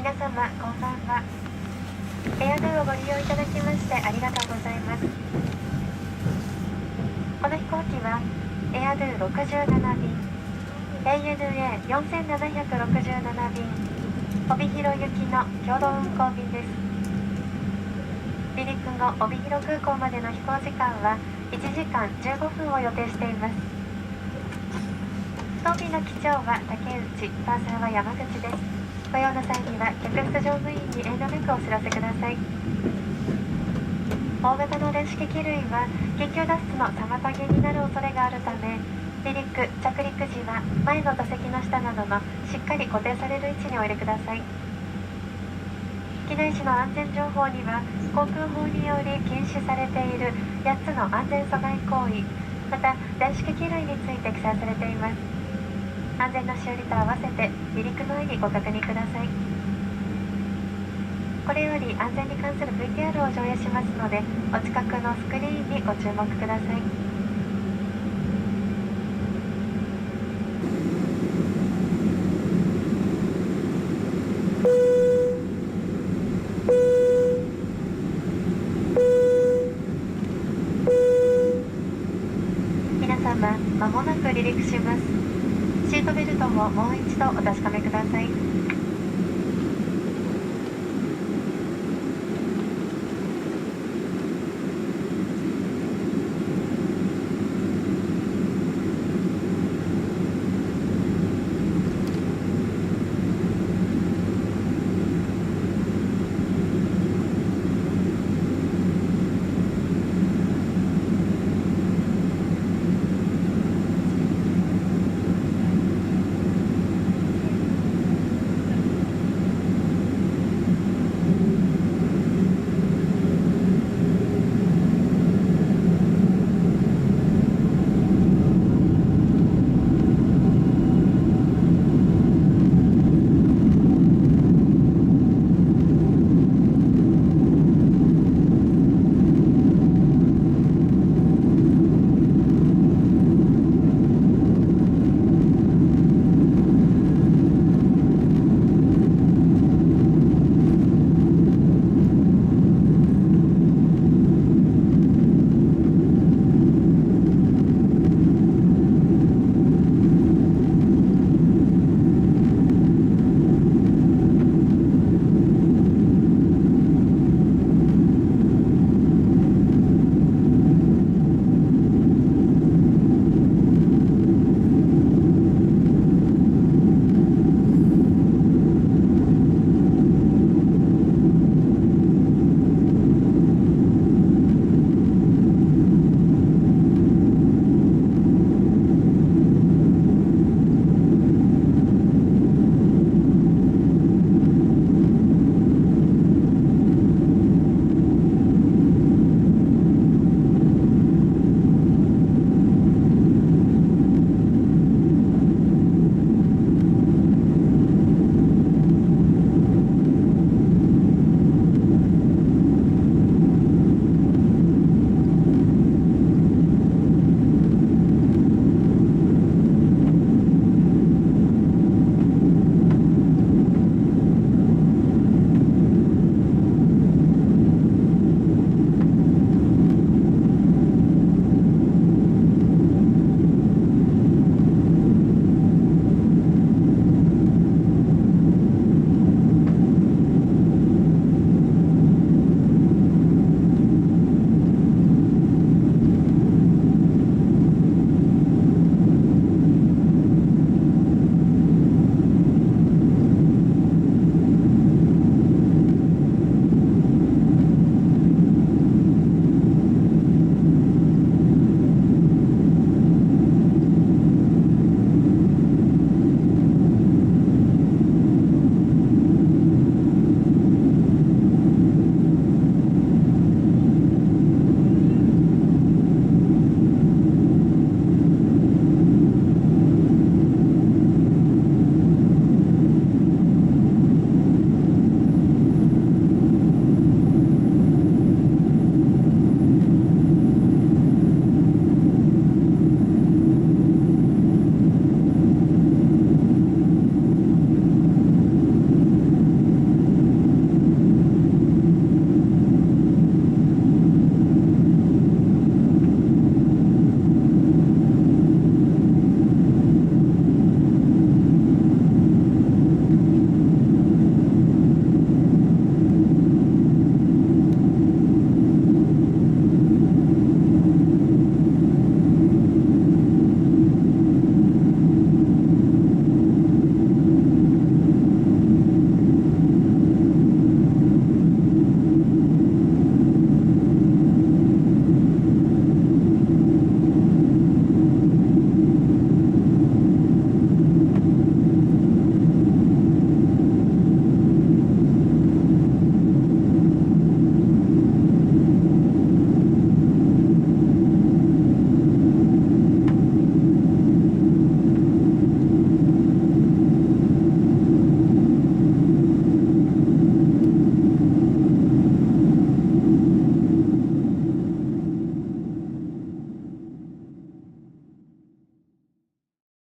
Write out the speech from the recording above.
皆様こんばんは。エアドゥをご利用いただきましてありがとうございます。この飛行機はエアドゥ67便、ANA4767 便、帯広行きの共同運航便です。離陸後帯広空港までの飛行時間は1時間15分を予定しています。当便の機長は竹内、パーサーは山口です。ご用の際には客室乗務員に遠慮なくお知らせください。大型の電子機器類は緊急脱出の妨げになる恐れがあるため、離陸・着陸時は前の座席の下などのしっかり固定される位置にお入れください。機内時の安全情報には航空法により禁止されている8つの安全阻害行為、また電子機器類について記載されています。安全の修理と合わせて離陸前にご確認ください。これより安全に関する VTR を上映しますので、お近くのスクリーンにご注目ください。皆様、まもなく離陸します。シートベルトをもう一度お確かめください。